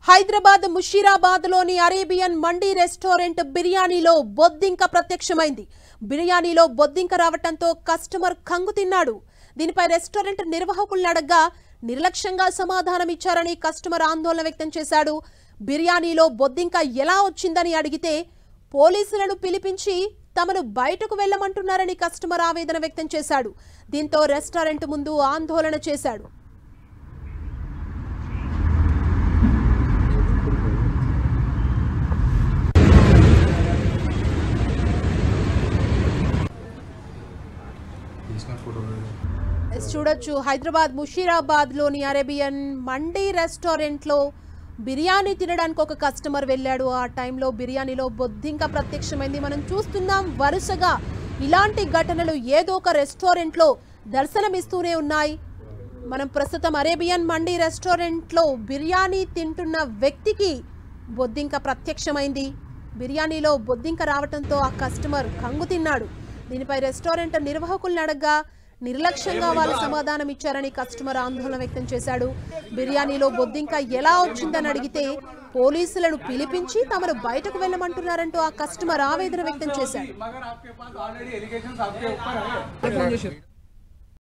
హైదరాబాద్ ముషీరాబాద్ లోని Arabian mandi restaurant బిర్యానీలో బొద్దింక ప్రత్యక్షమైంది. బిర్యానీలో బొద్దింక రావటంతో కస్టమర్ కంగు తిన్నాడు. దీనిపై రెస్టారెంట్ నిర్వాహకులను అడగ్గా నిర్లక్ష్యంగా సమాధానం ఇచ్చారని కస్టమర్ ఆందోళన వ్యక్తం చేశాడు. బిర్యానీలో బొద్దింక ఎలా వచ్చిందని అడిగితే పోలీసులను పిలిపించి తమను బయటకు వెళ్లమంటున్నారని కస్టమర్ ఆవేదన వ్యక్తం చేశాడు. దీంతో రెస్టారెంట్ ముందు ఆందోళన చేశాడు. చూడొచ్చు, హైదరాబాద్ ముషీరాబాద్ లోని అరేబియన్ మండీ రెస్టారెంట్ లో బిర్యానీ తినడానికి ఒక కస్టమర్ వెళ్ళాడు. ఆ టైంలో బిర్యానీలో బొద్దింక ప్రత్యక్షమైంది. మనం చూస్తున్నాం, వరుసగా ఇలాంటి ఘటనలు ఏదో ఒక రెస్టారెంట్ లో దర్శనమిస్తూనే ఉన్నాయి. మనం ప్రస్తుతం అరేబియన్ మండీ రెస్టారెంట్ లో బిర్యానీ తింటున్న వ్యక్తికి బొద్దింక ప్రత్యక్షమైంది. బిర్యానీలో బొద్దింక రావడంతో ఆ కస్టమర్ కంగు తిన్నాడు. దీనిపై రెస్టారెంట్ నిర్వాహకులను అడగ్గా నిర్లక్ష్యంగా వాళ్ళు సమాధానం ఇచ్చారని కస్టమర్ ఆందోళన వ్యక్తం చేశాడు. బిర్యానీలో బొద్దింక ఎలా వచ్చిందని అడిగితే పోలీసులను పిలిపించి తమను బయటకు వెళ్లమంటున్నారంటూ ఆ కస్టమర్ ఆవేదన వ్యక్తం చేశాడు.